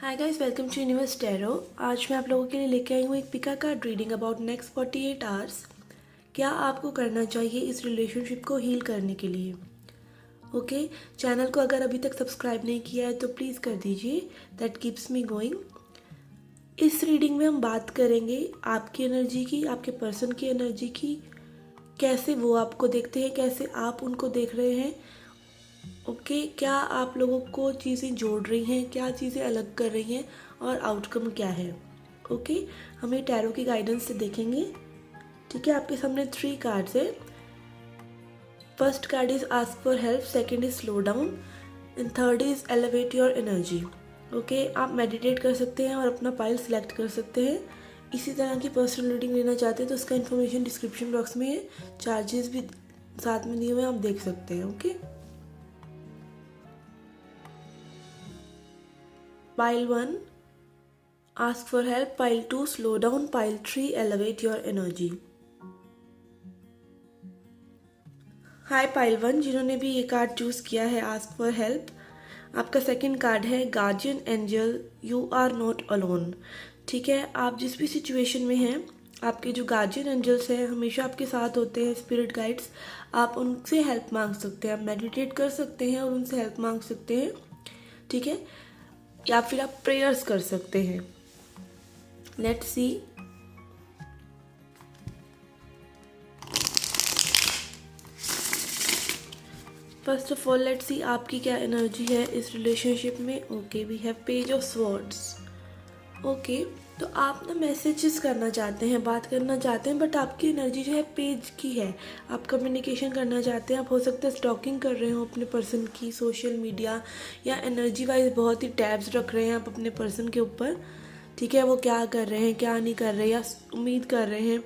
Hi guys, welcome to universe tarot. आज मैं आप लोगों के लिए लेके आई हूँ एक pick a card reading about next 48 hours. क्या आपको करना चाहिए इस रिलेशनशिप को हील करने के लिए। ओके, चैनल को अगर अभी तक सब्सक्राइब नहीं किया है तो प्लीज़ कर दीजिए, दैट कीप्स मी गोइंग। इस रीडिंग में हम बात करेंगे आपकी एनर्जी की, आपके पर्सन की एनर्जी की, कैसे वो आपको देखते हैं, कैसे आप उनको देख रहे हैं। ओके, क्या आप लोगों को चीज़ें जोड़ रही हैं, क्या चीज़ें अलग कर रही हैं और आउटकम क्या है। ओके, हम ये टैरो की गाइडेंस से देखेंगे। ठीक है, आपके सामने 3 कार्ड्स है। First card is ask for help, second is slow down and third is elevate your energy. Okay, आप मेडिटेट कर सकते हैं और अपना पाइल सिलेक्ट कर सकते हैं। इसी तरह की पर्सनल रीडिंग लेना चाहते हैं तो उसका इन्फॉर्मेशन डिस्क्रिप्शन बॉक्स में है, चार्जेस भी साथ में दिए हुए हैं, आप देख सकते हैं। Okay, Pile 1, ask for help. Pile 2, slow down. Pile 3, elevate your energy. Hi pile 1, जिन्होंने भी ये कार्ड चूज किया है आस्क फॉर हेल्प, आपका सेकंड कार्ड है guardian angel, you are not alone. ठीक है, आप जिस भी सिचुएशन में हैं, आपके जो गार्जियन एंजल्स हैं हमेशा आपके साथ होते हैं, स्पिरिट गाइड्स। आप उनसे हेल्प मांग सकते हैं, आप मेडिटेट कर सकते हैं और उनसे हेल्प मांग सकते हैं। ठीक है, या फिर आप प्रेयर्स कर सकते हैं। Let's see. First of all let's see आपकी क्या एनर्जी है इस रिलेशनशिप में। Okay, we have page of swords. Okay, तो आप ना मैसेजेस करना चाहते हैं, बात करना चाहते हैं, बट आपकी एनर्जी जो है पेज की है। आप कम्युनिकेशन करना चाहते हैं, आप हो सकता है स्टॉकिंग कर रहे हो अपने पर्सन की सोशल मीडिया, या एनर्जी वाइज बहुत ही टैब्स रख रहे हैं आप अपने पर्सन के ऊपर। ठीक है, वो क्या कर रहे हैं, क्या नहीं कर रहे, या उम्मीद कर रहे हैं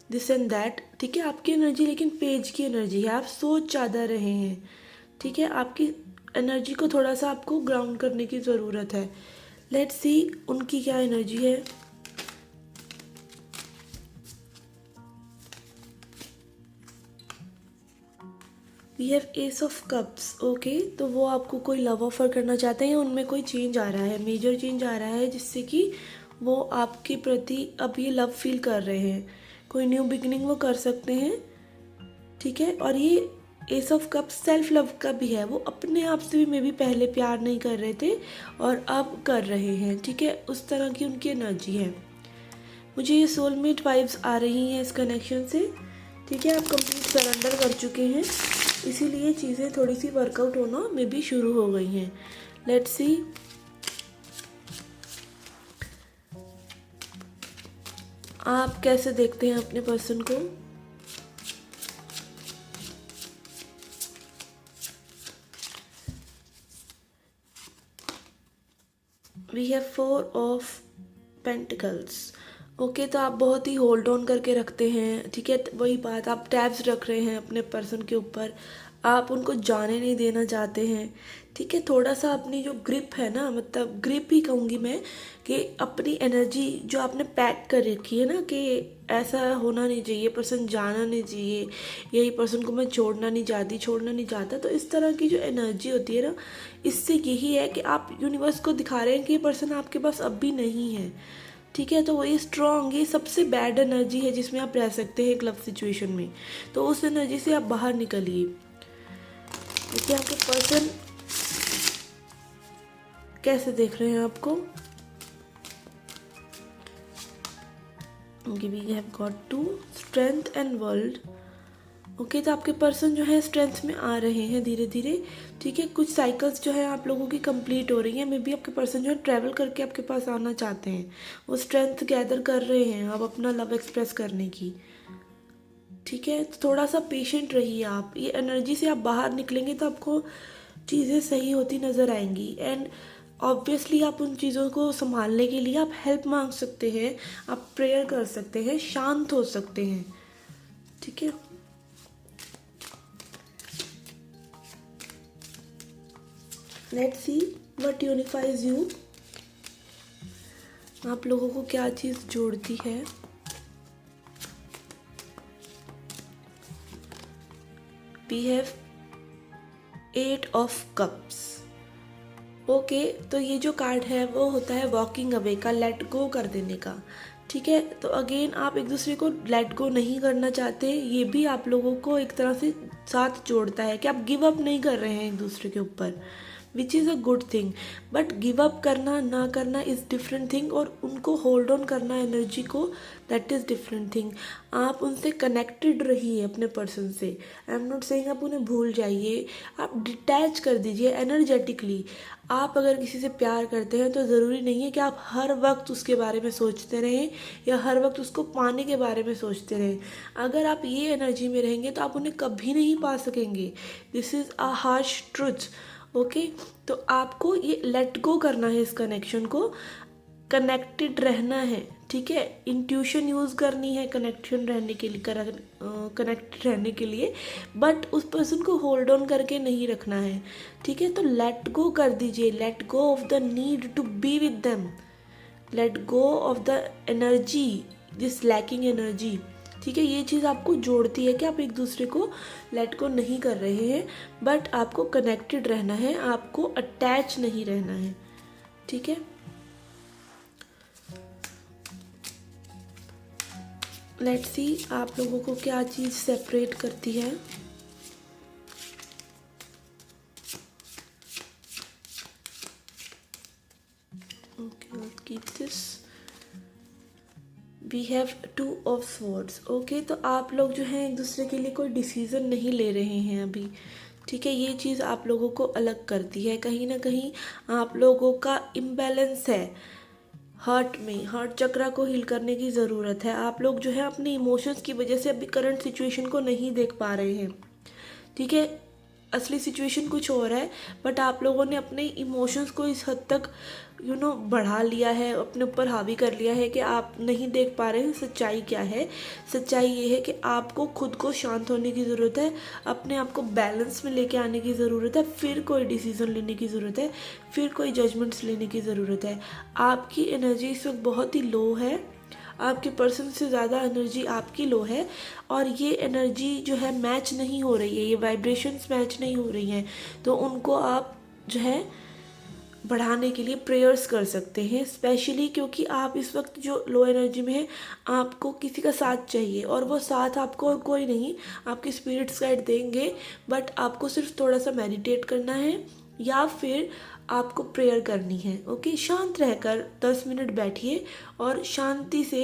दिस एंड दैट। ठीक है, आपकी एनर्जी लेकिन पेज की एनर्जी है, आप सोच ज़्यादा रहे हैं। ठीक है, आपकी एनर्जी को थोड़ा सा आपको ग्राउंड करने की ज़रूरत है। लेट्स सी उनकी क्या एनर्जी है। We have ace of cups. Okay, तो वो आपको कोई लव ऑफर करना चाहते हैं, उनमें कोई चेंज आ रहा है, मेजर चेंज आ रहा है, जिससे कि वो आपके प्रति अब ये लव फील कर रहे हैं। कोई न्यू बिगिनिंग वो कर सकते हैं। ठीक है, और ये S of cup self love का भी है। वो अपने आप से भी मे बी पहले प्यार नहीं कर रहे थे और अब कर रहे हैं। ठीक है, उस तरह की उनकी एनर्जी है। मुझे ये सोलमेट वाइब्स आ रही हैं इस कनेक्शन से। ठीक है, आप कंप्लीट सरेंडर कर चुके हैं, इसीलिए चीज़ें थोड़ी सी वर्कआउट होना मे बी शुरू हो गई हैं। लेट्स सी आप कैसे देखते हैं अपने पर्सन को। We have 4 of pentacles. Okay, तो आप बहुत ही होल्ड ऑन करके रखते हैं। ठीक है, वही बात, आप टैब्स रख रहे हैं अपने पर्सन के ऊपर, आप उनको जाने नहीं देना चाहते हैं। ठीक है, थोड़ा सा अपनी जो ग्रिप है ना, मतलब ग्रिप ही कहूँगी मैं, कि अपनी एनर्जी जो आपने पैक कर रखी है ना, कि ऐसा होना नहीं चाहिए, पर्सन जाना नहीं चाहिए, यही पर्सन को मैं छोड़ना नहीं चाहती, छोड़ना नहीं चाहता। तो इस तरह की जो एनर्जी होती है ना, इससे यही है कि आप यूनिवर्स को दिखा रहे हैं कि ये पर्सन आपके पास अब भी नहीं है। ठीक है, तो वही स्ट्रॉन्ग, ये सबसे बैड एनर्जी है जिसमें आप रह सकते हैं एक लव सिचुएशन में। तो उस एनर्जी से आप बाहर निकलिए। देखिए आपके पर्सन कैसे देख रहे हैं आपको। We have got 2 strength and world. Okay, तो आपके पर्सन जो है स्ट्रेंथ में आ रहे हैं धीरे धीरे। ठीक है, कुछ साइकिल्स जो है आप लोगों की कंप्लीट हो रही हैं। मे बी आपके पर्सन जो है ट्रैवल करके आपके पास आना चाहते हैं, वो स्ट्रेंथ गैदर कर रहे हैं अब अपना लव एक्सप्रेस करने की। ठीक है, तो थोड़ा सा पेशेंट रहिए आप, ये एनर्जी से आप बाहर निकलेंगे तो आपको चीज़ें सही होती नज़र आएंगी। एंड ऑब्वियसली आप उन चीज़ों को संभालने के लिए आप हेल्प मांग सकते हैं, आप प्रेयर कर सकते हैं, शांत हो सकते हैं। ठीक है, let's see what unifies you. आप लोगों को क्या चीज़ जोड़ती है। We have 8 of cups. Okay, तो ये जो कार्ड है वो होता है वॉकिंग अवे का, लेट गो कर देने का। ठीक है, तो अगेन आप एक दूसरे को लेट गो नहीं करना चाहते, ये भी आप लोगों को एक तरह से साथ जोड़ता है कि आप गिव अप नहीं कर रहे हैं एक दूसरे के ऊपर, which is a good thing. But give up करना ना करना इज़ डिफरेंट थिंग, और उनको होल्ड ऑन करना एनर्जी को, दैट इज़ डिफरेंट थिंग। आप उनसे कनेक्टेड रहिए अपने पर्सन से। आई एम नॉट सेइंग आप उन्हें भूल जाइए, आप डिटैच कर दीजिए एनर्जेटिकली। आप अगर किसी से प्यार करते हैं तो ज़रूरी नहीं है कि आप हर वक्त उसके बारे में सोचते रहें या हर वक्त उसको पाने के बारे में सोचते रहें। अगर आप ये एनर्जी में रहेंगे तो आप उन्हें कभी नहीं पा सकेंगे। This is a harsh truth. Okay, तो आपको ये लेट गो करना है, इस कनेक्शन को, कनेक्टेड रहना है। ठीक है, इंट्यूशन यूज़ करनी है कनेक्शन रहने के लिए, कनेक्टेड रहने के लिए, बट उस पर्सन को होल्ड ऑन करके नहीं रखना है। ठीक है, तो लेट गो कर दीजिए, let go of the need to be with them, let go of the energy, this lacking energy. ठीक है, ये चीज़ आपको जोड़ती है कि आप एक दूसरे को लेट गो नहीं कर रहे हैं, बट आपको कनेक्टेड रहना है, आपको अटैच नहीं रहना है। ठीक है, लेट्स सी आप लोगों को क्या चीज़ सेपरेट करती है। Okay, keep this. We have 2 of swords. Okay, तो आप लोग जो हैं एक दूसरे के लिए कोई डिसीज़न नहीं ले रहे हैं अभी। ठीक है, ये चीज़ आप लोगों को अलग करती है। कहीं ना कहीं आप लोगों का इम्बैलेंस है हार्ट में, हार्ट चक्रा को हील करने की ज़रूरत है। आप लोग जो है अपने इमोशंस की वजह से अभी करंट सिचुएशन को नहीं देख पा रहे हैं। ठीक है, असली सिचुएशन कुछ और है, बट आप लोगों ने अपने इमोशंस को इस हद तक बढ़ा लिया है, अपने ऊपर हावी कर लिया है कि आप नहीं देख पा रहे हैं सच्चाई क्या है। सच्चाई ये है कि आपको खुद को शांत होने की ज़रूरत है, अपने आप को बैलेंस में लेके आने की ज़रूरत है, फिर कोई डिसीज़न लेने की ज़रूरत है, फिर कोई जजमेंट्स लेने की ज़रूरत है। आपकी एनर्जी इस वक्त बहुत ही लो है, आपके पर्सन से ज़्यादा एनर्जी आपकी लो है, और ये एनर्जी जो है मैच नहीं हो रही है, ये वाइब्रेशंस मैच नहीं हो रही हैं। तो उनको आप जो है बढ़ाने के लिए प्रेयर्स कर सकते हैं, स्पेशली क्योंकि आप इस वक्त जो लो एनर्जी में है, आपको किसी का साथ चाहिए, और वो साथ आपको और कोई नहीं, आपके स्पिरिट्स गाइड देंगे। बट आपको सिर्फ थोड़ा सा मेडिटेट करना है या फिर आपको प्रेयर करनी है। ओके, शांत रहकर 10 मिनट बैठिए और शांति से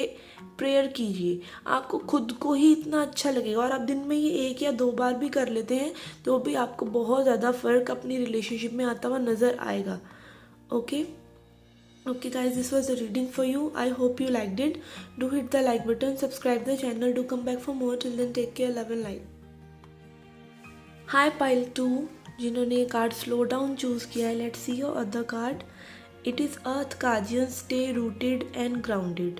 प्रेयर कीजिए। आपको खुद को ही इतना अच्छा लगेगा, और आप दिन में ये 1 या 2 बार भी कर लेते हैं तो भी आपको बहुत ज़्यादा फ़र्क अपनी रिलेशनशिप में आता हुआ नज़र आएगा। Okay, guys, this was the reading for you. I hope you liked it. Do hit the like button, subscribe the channel, do come back for more. Till then, take care, love and light. Hi pile 2, जिन्होंने card slow down choose किया है, let's see your other card. It is earth guardian, stay rooted and grounded.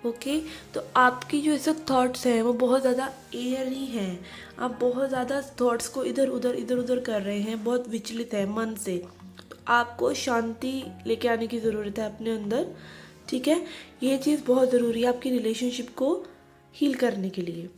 Okay, तो आपकी जो ऐसे thoughts हैं वो बहुत ज़्यादा एयरी हैं, आप बहुत ज़्यादा थॉट्स को इधर उधर कर रहे हैं, बहुत विचलित है मन से। आपको शांति लेके आने की ज़रूरत है अपने अंदर। ठीक है, ये चीज़ बहुत ज़रूरी है आपकी रिलेशनशिप को हील करने के लिए।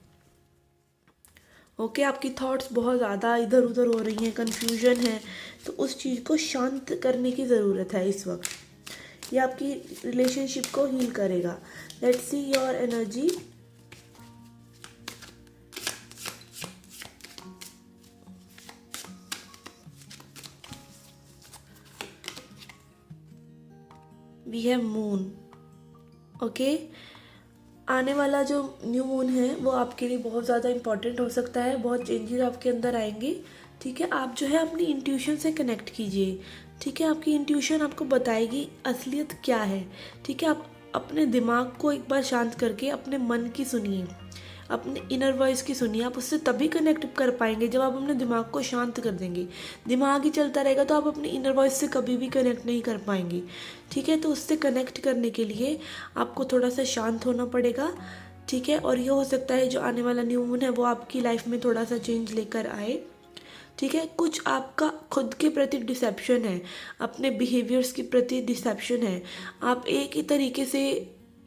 ओके, आपकी थॉट्स बहुत ज़्यादा इधर उधर हो रही हैं, कन्फ्यूजन है, तो उस चीज़ को शांत करने की ज़रूरत है इस वक्त। ये आपकी रिलेशनशिप को हील करेगा। Let's see your energy. We have moon. Okay, आने वाला जो न्यू मून है वो आपके लिए बहुत ज़्यादा इम्पॉर्टेंट हो सकता है, बहुत चेंजेस आपके अंदर आएंगे। ठीक है, आप जो है अपनी इंट्यूशन से कनेक्ट कीजिए। ठीक है, आपकी इंट्यूशन आपको बताएगी असलियत क्या है। ठीक है, आप अपने दिमाग को एक बार शांत करके अपने मन की सुनिए, अपने इनर वॉइस की सुनिए। आप उससे तभी कनेक्ट कर पाएंगे जब आप अपने दिमाग को शांत कर देंगे। दिमाग ही चलता रहेगा तो आप अपने इनर वॉइस से कभी भी कनेक्ट नहीं कर पाएंगे। ठीक है, तो उससे कनेक्ट करने के लिए आपको थोड़ा सा शांत होना पड़ेगा। ठीक है, और ये हो सकता है जो आने वाला न्यू मून है वो आपकी लाइफ में थोड़ा सा चेंज लेकर आए। ठीक है, कुछ आपका खुद के प्रति डिसेप्शन है, अपने बिहेवियर्स के प्रति डिसेप्शन है। आप एक ही तरीके से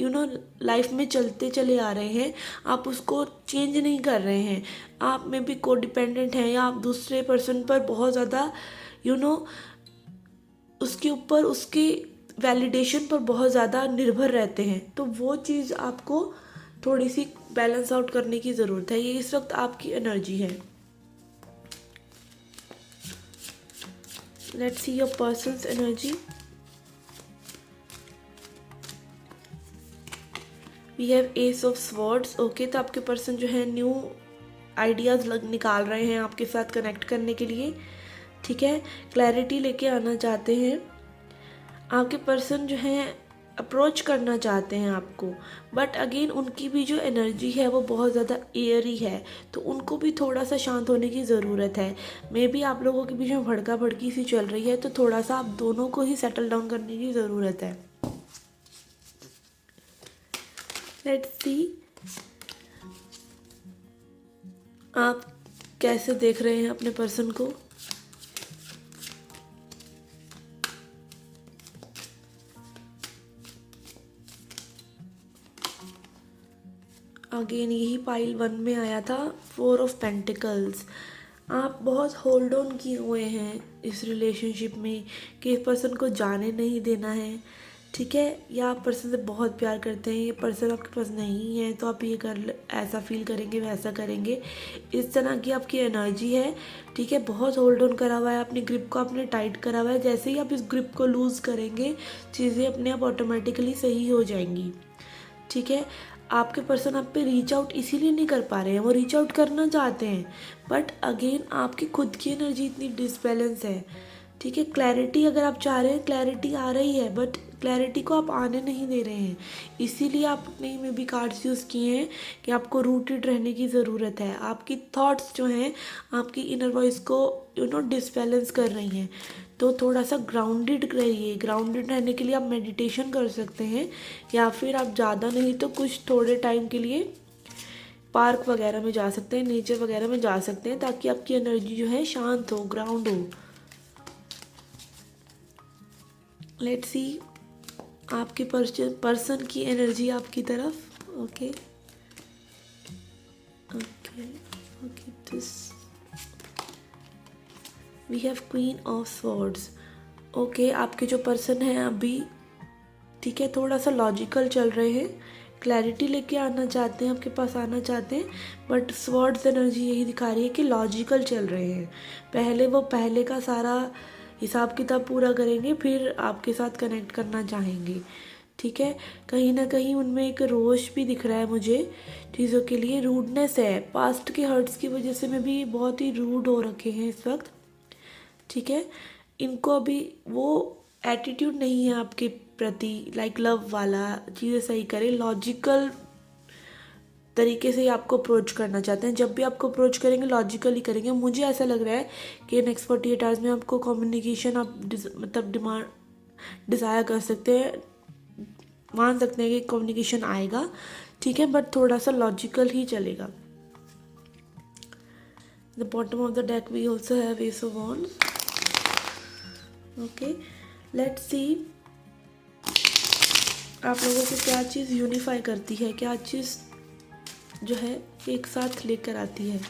लाइफ में चलते चले आ रहे हैं, आप उसको चेंज नहीं कर रहे हैं। आप में भी को डिपेंडेंट हैं, या आप दूसरे पर्सन पर बहुत ज़्यादा उसके ऊपर उसके वैलिडेशन पर बहुत ज़्यादा निर्भर रहते हैं। तो वो चीज़ आपको थोड़ी सी बैलेंस आउट करने की ज़रूरत है। ये इस वक्त आपकी एनर्जी है। Let's see your person's energy. We have ace of swords. Okay, तो आपके पर्सन जो है न्यू आइडियाज़ निकाल रहे हैं आपके साथ कनेक्ट करने के लिए। ठीक है, क्लैरिटी लेके आना चाहते हैं। आपके पर्सन जो है अप्रोच करना चाहते हैं आपको, बट अगेन उनकी भी जो एनर्जी है वो बहुत ज़्यादा एयरी है, तो उनको भी थोड़ा सा शांत होने की ज़रूरत है। मे बी आप लोगों के बीच में भड़का भड़की सी चल रही है, तो थोड़ा सा आप दोनों को ही सेटल डाउन करने की ज़रूरत है। लेट्स सी आप कैसे देख रहे हैं अपने पर्सन को। अगेन यही पाइल 1 में आया था, 4 ऑफ पेंटिकल्स। आप बहुत होल्ड ऑन किए हुए हैं इस रिलेशनशिप में कि इस पर्सन को जाने नहीं देना है। ठीक है, या आप पर्सन से बहुत प्यार करते हैं, ये पर्सन आपके पास नहीं है तो आप ये ऐसा फील करेंगे, वैसा करेंगे, इस तरह की आपकी एनर्जी है। ठीक है, बहुत होल्ड ऑन करा हुआ है, अपनी ग्रिप को आपने टाइट करा हुआ है। जैसे ही आप इस ग्रिप को लूज़ करेंगे, चीज़ें अपने आप ऑटोमेटिकली सही हो जाएंगी। ठीक है, आपके पर्सन आप पे रीच आउट इसीलिए नहीं कर पा रहे हैं, वो रीच आउट करना चाहते हैं, बट अगेन आपकी खुद की एनर्जी इतनी डिसबैलेंस है। ठीक है, क्लैरिटी अगर आप चाह रहे हैं, क्लैरिटी आ रही है, बट क्लैरिटी को आप आने नहीं दे रहे हैं। इसीलिए आपने में भी कार्ड्स यूज़ किए हैं कि आपको रूटेड रहने की ज़रूरत है। आपकी थॉट्स जो हैं आपकी इनर वॉइस को डिसबैलेंस कर रही हैं, तो थोड़ा सा ग्राउंडेड रहिए। ग्राउंडेड रहने के लिए आप मेडिटेशन कर सकते हैं, या फिर आप ज़्यादा नहीं तो कुछ थोड़े टाइम के लिए पार्क वगैरह में जा सकते हैं, नेचर वगैरह में जा सकते हैं, ताकि आपकी एनर्जी जो है शांत हो, ग्राउंड हो। लेट्स सी आपके पर्सन की एनर्जी आपकी तरफ। Okay okay okay, this we have queen of swords. Okay, आपके जो पर्सन हैं अभी, ठीक है, थोड़ा सा लॉजिकल चल रहे हैं, क्लैरिटी लेके आना चाहते हैं, आपके पास आना चाहते हैं, बट स्वॉर्ड्स एनर्जी यही दिखा रही है कि लॉजिकल चल रहे हैं। पहले का सारा हिसाब किताब पूरा करेंगे, फिर आपके साथ कनेक्ट करना चाहेंगे। ठीक है, कहीं ना कहीं उनमें एक रोष भी दिख रहा है मुझे चीज़ों के लिए। रूडनेस है, पास्ट के हर्ट्स की वजह से में भी बहुत ही रूड हो रखे हैं इस वक्त। ठीक है, इनको अभी वो एटीट्यूड नहीं है आपके प्रति, लाइक लव वाला, चीज़ें सही करें, लॉजिकल तरीके से ही आपको अप्रोच करना चाहते हैं। जब भी आपको अप्रोच करेंगे लॉजिकली करेंगे। मुझे ऐसा लग रहा है कि नेक्स्ट 48 आवर्स में आपको कम्युनिकेशन आप मतलब डिज़ायर कर सकते हैं, मान सकते हैं कि कम्युनिकेशन आएगा। ठीक है, बट थोड़ा सा लॉजिकल ही चलेगा। The bottom of the deck we also have ace of wands. Okay, let's see आप लोगों को क्या चीज़ यूनिफाई करती है, क्या चीज़ जो है एक साथ लेकर आती है।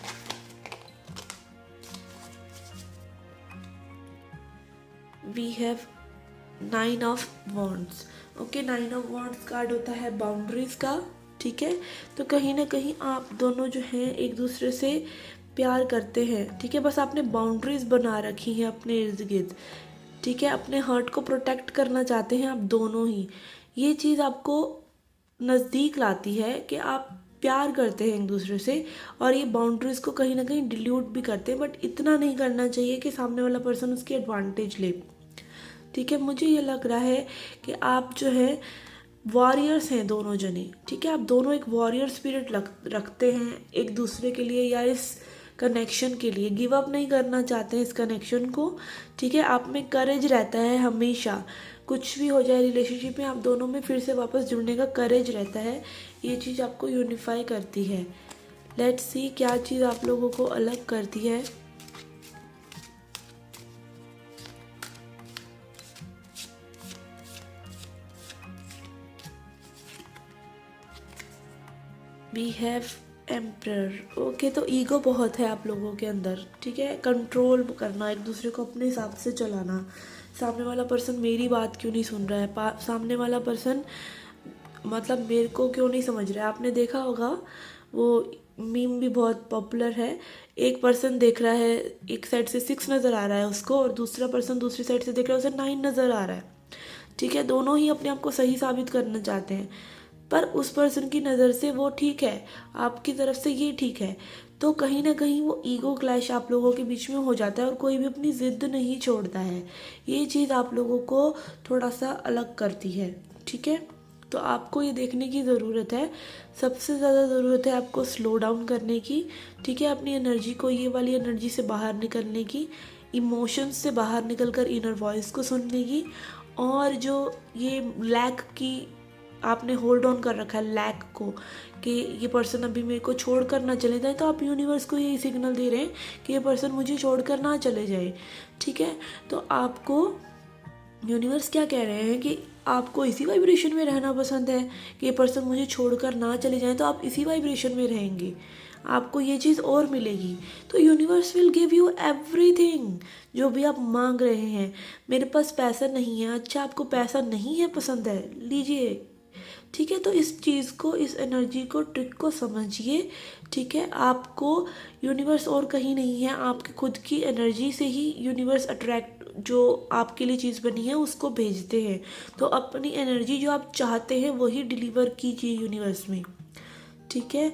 We have 9 of wands. Okay, 9 of wands card होता है बाउंड्रीज का। ठीक है, तो कहीं ना कहीं आप दोनों जो हैं एक दूसरे से प्यार करते हैं। ठीक है, बस आपने बाउंड्रीज बना रखी हैं अपने इर्द गिर्द। ठीक है, अपने हार्ट को प्रोटेक्ट करना चाहते हैं आप दोनों ही। ये चीज़ आपको नज़दीक लाती है कि आप प्यार करते हैं एक दूसरे से, और ये बाउंड्रीज को कहीं ना कहीं डिल्यूट भी करते हैं, बट इतना नहीं करना चाहिए कि सामने वाला पर्सन उसकी एडवांटेज ले। ठीक है, मुझे ये लग रहा है कि आप जो है वॉरियर्स हैं दोनों जने। ठीक है, आप दोनों एक वॉरियर स्पिरिट रखते हैं एक दूसरे के लिए, या इस कनेक्शन के लिए गिव अप नहीं करना चाहते हैं इस कनेक्शन को। ठीक है, आप में करेज रहता है हमेशा, कुछ भी हो जाए रिलेशनशिप में आप दोनों में फिर से वापस जुड़ने का करेज रहता है। ये चीज़ आपको यूनिफाई करती है। लेट्स सी क्या चीज़ आप लोगों को अलग करती है। We have emperor. ओके, तो ईगो बहुत है आप लोगों के अंदर। ठीक है, कंट्रोल करना, एक दूसरे को अपने हिसाब से चलाना, सामने वाला पर्सन मेरी बात क्यों नहीं सुन रहा है, सामने वाला पर्सन मतलब मेरे को क्यों नहीं समझ रहा है। आपने देखा होगा वो मीम भी बहुत पॉपुलर है, एक पर्सन देख रहा है, एक साइड से 6 नज़र आ रहा है उसको, और दूसरा पर्सन दूसरी साइड से देख रहा है, उसे 9 नज़र आ रहा है। ठीक है, दोनों ही अपने आप को सही साबित करना चाहते हैं, पर उस पर्सन की नज़र से वो ठीक है, आपकी तरफ से ये ठीक है। तो कहीं ना कहीं वो ईगो क्लैश आप लोगों के बीच में हो जाता है और कोई भी अपनी ज़िद नहीं छोड़ता है। ये चीज़ आप लोगों को थोड़ा सा अलग करती है। ठीक है, तो आपको ये देखने की ज़रूरत है, सबसे ज़्यादा ज़रूरत है आपको स्लो डाउन करने की। ठीक है, अपनी एनर्जी को, ये वाली एनर्जी से बाहर निकलने की, इमोशंस से बाहर निकलकर इनर वॉइस को सुनने की। और जो ये लैक की आपने होल्ड ऑन कर रखा है, लैक को, कि ये पर्सन अभी मेरे को छोड़ कर ना चले जाए, तो आप यूनिवर्स को यही सिग्नल दे रहे हैं कि ये पर्सन मुझे छोड़ कर ना चले जाए। ठीक है, तो आपको यूनिवर्स क्या कह रहे हैं कि आपको इसी वाइब्रेशन में रहना पसंद है कि ये पर्सन मुझे छोड़कर ना चले जाएं, तो आप इसी वाइब्रेशन में रहेंगे, आपको ये चीज़ और मिलेगी। तो universe will give you everything जो भी आप मांग रहे हैं। मेरे पास पैसा नहीं है, अच्छा आपको पैसा नहीं है पसंद है, लीजिए। ठीक है, तो इस चीज़ को, इस एनर्जी को, ट्रिक को समझिए। ठीक है, आपको यूनिवर्स और कहीं नहीं है, आपकी खुद की एनर्जी से ही यूनिवर्स अट्रैक्ट, जो आपके लिए चीज़ बनी है उसको भेजते हैं। तो अपनी एनर्जी जो आप चाहते हैं वही डिलीवर कीजिए यूनिवर्स में। ठीक है,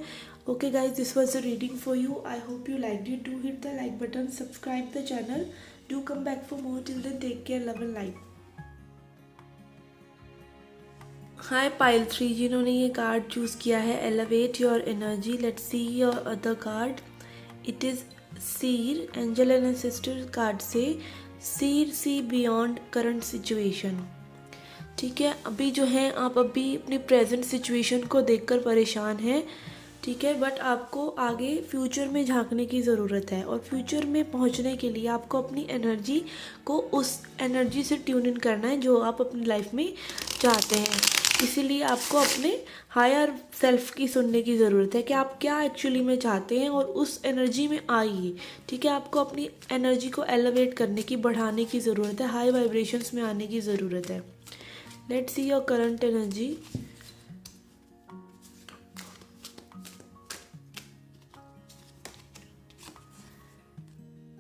okay guys, this was a reading for you. I hope you like it. Do hit the like button, subscribe the channel, do come back for more. Till then take care, love and light. Hi pile 3, जिन्होंने ये card choose किया है, elevate your energy. Let's see your other card. It is seer, angel and sister card से seer, see beyond current situation. ठीक है, अभी जो है आप अभी अपनी प्रेजेंट सिचुएशन को देखकर परेशान हैं। ठीक है, बट आपको आगे फ्यूचर में झांकने की ज़रूरत है, और फ्यूचर में पहुंचने के लिए आपको अपनी एनर्जी को उस एनर्जी से ट्यून इन करना है जो आप अपनी लाइफ में चाहते हैं। इसीलिए आपको अपने हायर सेल्फ की सुनने की ज़रूरत है कि आप क्या एक्चुअली में चाहते हैं, और उस एनर्जी में आइए। ठीक है, आपको अपनी एनर्जी को एलिवेट करने की, बढ़ाने की ज़रूरत है, हाई वाइब्रेशंस में आने की ज़रूरत है। Let's see your current energy.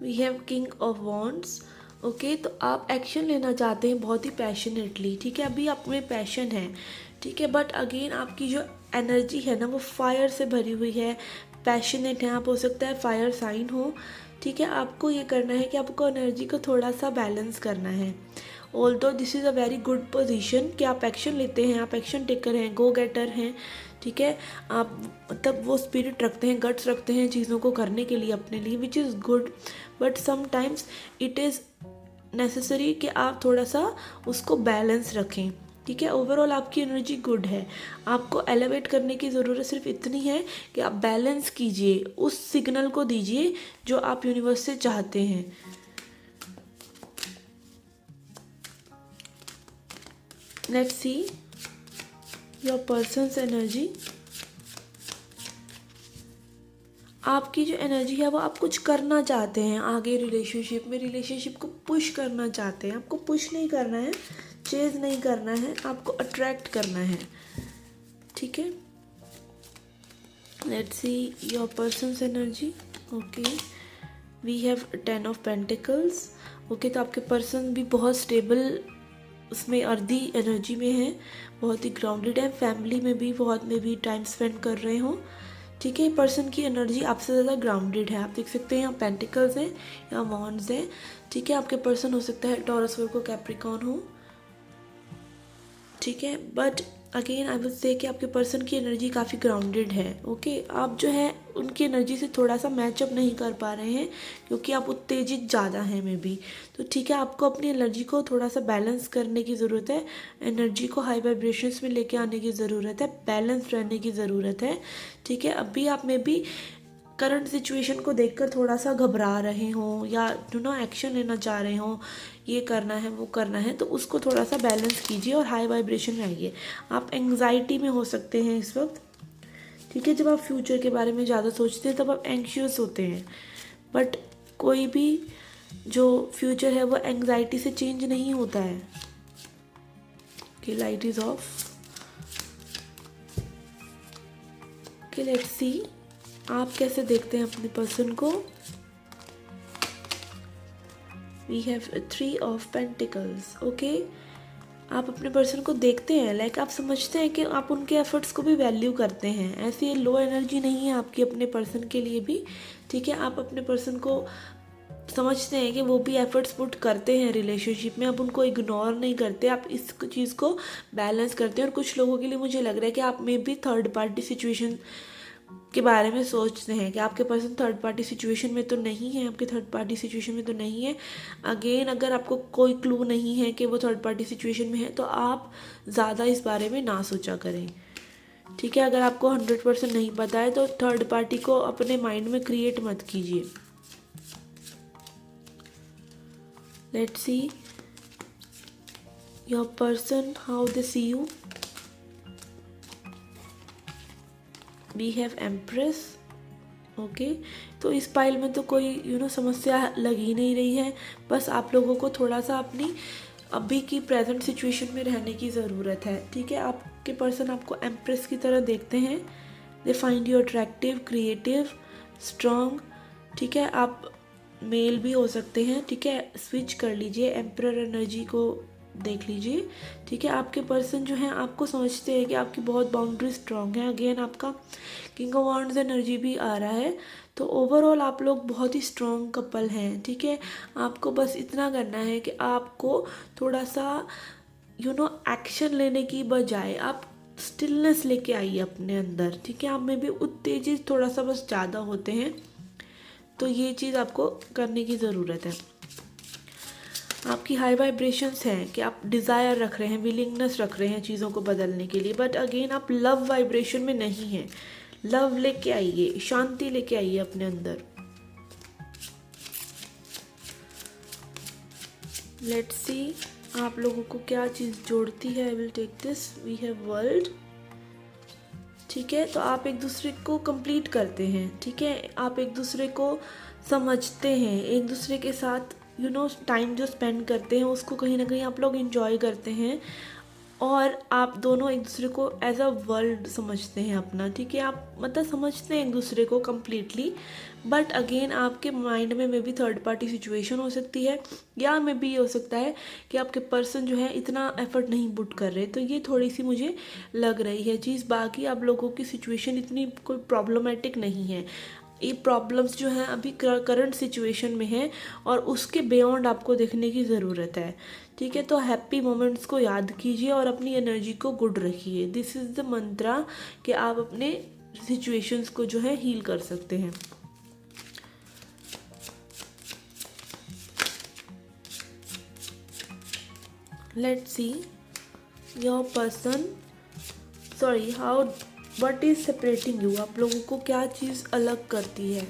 We have king of wands. Okay, तो आप एक्शन लेना चाहते हैं बहुत ही पैशनेटली। ठीक है, अभी आप में पैशन है। ठीक है, बट अगेन आपकी जो एनर्जी है ना, वो फायर से भरी हुई है, पैशनेट है। आप हो सकता है फायर साइन हो। ठीक है, आपको ये करना है कि आपको एनर्जी को थोड़ा सा बैलेंस करना है। Although this is a very good position कि आप एक्शन लेते हैं, आप एक्शन टेकर हैं, गो गेटर हैं। ठीक है, आप तब वो स्पिरिट रखते हैं, गट्स रखते हैं चीज़ों को करने के लिए अपने लिए, which is good. But sometimes it is necessary कि आप थोड़ा सा उसको बैलेंस रखें। ठीक है, ओवरऑल आपकी एनर्जी गुड है, आपको एलिवेट करने की ज़रूरत सिर्फ इतनी है कि आप बैलेंस कीजिए, उस सिग्नल को दीजिए जो आप यूनिवर्स से चाहते हैं। Let's see your person's energy. आपकी जो एनर्जी है वो आप कुछ करना चाहते हैं आगे रिलेशनशिप में, रिलेशनशिप को पुश करना चाहते हैं। आपको पुश नहीं करना है, चेज नहीं करना है, आपको अट्रैक्ट करना है। ठीक है, let's see your person's energy. Okay, we have 10 of pentacles. Okay, तो आपके पर्सन भी बहुत स्टेबल, उसमें अर्धी एनर्जी में है, बहुत ही ग्राउंडेड है, फैमिली में भी टाइम स्पेंड कर रहे हो। ठीक है, पर्सन की एनर्जी आपसे ज़्यादा ग्राउंडेड है। आप देख सकते हैं यहाँ पेंटिकल्स हैं, यहाँ वॉन्ड्स हैं। ठीक है, आपके पर्सन हो सकता है टॉरस, वर्गो, कैप्रिकॉर्न हो। ठीक है, but again I would say कि आपके पर्सन की एनर्जी काफ़ी ग्राउंडेड है। ओके, आप जो है उनकी एनर्जी से थोड़ा सा मैचअप नहीं कर पा रहे हैं क्योंकि आप उत्तेजित ज़्यादा हैं मे बी। तो ठीक है, आपको अपनी एनर्जी को थोड़ा सा बैलेंस करने की ज़रूरत है, एनर्जी को हाई वाइब्रेशंस में लेके आने की ज़रूरत है, बैलेंस रहने की ज़रूरत है। ठीक है, अभी आप में भी करंट सिचुएशन को देखकर थोड़ा सा घबरा रहे हों या एक्शन लेना चाह रहे हों, ये करना है वो करना है, तो उसको थोड़ा सा बैलेंस कीजिए और हाई वाइब्रेशन में आइए। आप एंग्जाइटी में हो सकते हैं इस वक्त। ठीक है, जब आप फ्यूचर के बारे में ज़्यादा सोचते हैं तब आप एंग्शियस होते हैं, बट कोई भी जो फ्यूचर है वो एंग्जाइटी से चेंज नहीं होता है। Okay, light is off. Okay, let's see आप कैसे देखते हैं अपने पर्सन को। We have 3 of pentacles. Okay, आप अपने पर्सन को देखते हैं, लाइक आप समझते हैं कि आप उनके एफर्ट्स को भी वैल्यू करते हैं। ऐसी लो एनर्जी नहीं है आपकी अपने पर्सन के लिए भी, ठीक है। आप अपने पर्सन को समझते हैं कि वो भी एफर्ट्स पुट करते हैं रिलेशनशिप में, आप उनको इग्नोर नहीं करते, आप इस चीज़ को बैलेंस करते हैं। और कुछ लोगों के लिए मुझे लग रहा है कि आप में भी थर्ड पार्टी सिचुएशन के बारे में सोचते हैं कि आपके पर्सन थर्ड पार्टी सिचुएशन में तो नहीं है, आपके थर्ड पार्टी सिचुएशन में तो नहीं है। अगेन, अगर आपको कोई क्लू नहीं है कि वो थर्ड पार्टी सिचुएशन में है तो आप ज़्यादा इस बारे में ना सोचा करें, ठीक है। अगर आपको 100% नहीं पता है तो थर्ड पार्टी को अपने माइंड में क्रिएट मत कीजिए। Let's see your person, how they see you. We have empress. Okay, तो इस पाइल में तो कोई समस्या लग ही नहीं रही है। बस आप लोगों को थोड़ा सा अपनी अभी की प्रेजेंट सिचुएशन में रहने की ज़रूरत है, ठीक है। आपके पर्सन आपको एम्प्रेस की तरह देखते हैं। They find you attractive, creative, strong, ठीक है। आप मेल भी हो सकते हैं, ठीक है। स्विच कर लीजिए, एम्परर एनर्जी को देख लीजिए, ठीक है। आपके पर्सन जो हैं आपको समझते हैं कि आपकी बहुत बाउंड्री स्ट्रॉन्ग है। अगेन, आपका किंग ऑफ वांड्स एनर्जी भी आ रहा है। तो ओवरऑल आप लोग बहुत ही स्ट्रॉन्ग कपल हैं, ठीक है। आपको बस इतना करना है कि आपको थोड़ा सा एक्शन लेने की बजाय आप स्टिलनेस लेके आइए अपने अंदर, ठीक है। आप में भी उत्तेजित थोड़ा सा बस ज़्यादा होते हैं, तो ये चीज़ आपको करने की ज़रूरत है। आपकी हाई वाइब्रेशंस हैं कि आप डिज़ायर रख रहे हैं, विलिंगनेस रख रहे हैं चीज़ों को बदलने के लिए, बट अगेन आप लव वाइब्रेशन में नहीं हैं। लव लेके आइए, शांति लेके आइए अपने अंदर। लेट्स सी आप लोगों को क्या चीज़ जोड़ती है। I will take this. We have world, ठीक है। तो आप एक दूसरे को कंप्लीट करते हैं, ठीक है। आप एक दूसरे को समझते हैं, एक दूसरे के साथ टाइम जो स्पेंड करते हैं उसको कहीं ना कहीं आप लोग इंजॉय करते हैं, और आप दोनों एक दूसरे को एज अ वर्ल्ड समझते हैं अपना, ठीक है। आप मतलब समझते हैं एक दूसरे को कम्प्लीटली। बट अगेन, आपके माइंड में may be third party situation हो सकती है, या मे बी ये हो सकता है कि आपके पर्सन जो है इतना एफर्ट नहीं पुट कर रहे। तो ये थोड़ी सी मुझे लग रही है चीज़। बाकी आप लोगों की सिचुएशन इतनी कोई प्रॉब्लमेटिक नहीं है। ये प्रॉब्लम्स जो हैं अभी करंट सिचुएशन में है, और उसके बियॉन्ड आपको देखने की ज़रूरत है, ठीक है। तो हैप्पी मोमेंट्स को याद कीजिए और अपनी एनर्जी को गुड रखिए। दिस इज़ द मंत्रा कि आप अपने सिचुएशंस को जो है हील कर सकते हैं। Let's see your person, sorry, how, what is separating you. आप लोगों को क्या चीज़ अलग करती है।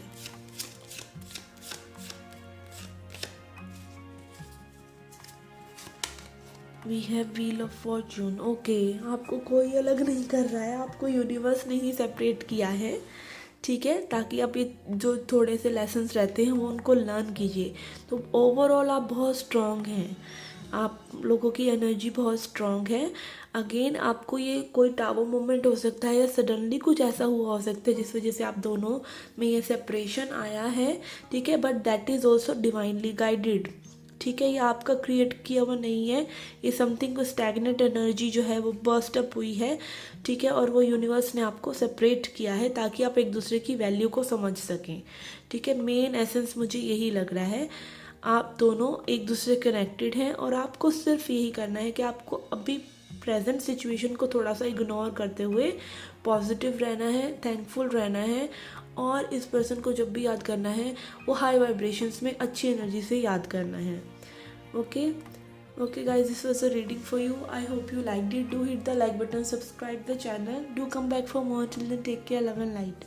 We have wheel of fortune. Okay, आपको कोई अलग नहीं कर रहा है, आपको यूनिवर्स ने ही सेपरेट किया है, ठीक है, ताकि आप ये जो थोड़े से लेसन्स रहते हैं वो उनको लर्न कीजिए। तो ओवरऑल आप बहुत स्ट्रॉन्ग हैं, आप लोगों की एनर्जी बहुत स्ट्रॉन्ग है। अगेन, आपको ये कोई टावर मोमेंट हो सकता है, या सडनली कुछ ऐसा हुआ हो सकता है जिस वजह से आप दोनों में ये सेपरेशन आया है, ठीक है। But that is also divinely guided, ठीक है। ये आपका क्रिएट किया हुआ नहीं है, ये समथिंग स्टैग्नेंट एनर्जी जो है वो बर्स्ट अप हुई है, ठीक है। और वो यूनिवर्स ने आपको सेपरेट किया है ताकि आप एक दूसरे की वैल्यू को समझ सकें, ठीक है। मेन एसेंस मुझे यही लग रहा है। आप दोनों एक दूसरे कनेक्टेड हैं, और आपको सिर्फ यही करना है कि आपको अभी प्रेजेंट सिचुएशन को थोड़ा सा इग्नोर करते हुए पॉजिटिव रहना है, थैंकफुल रहना है, और इस पर्सन को जब भी याद करना है वो हाई वाइब्रेशंस में अच्छी एनर्जी से याद करना है। Okay guys, this was a reading for you. I hope you liked it. Do hit the like button, subscribe the channel, do come back for more. Till then, take care, love and light.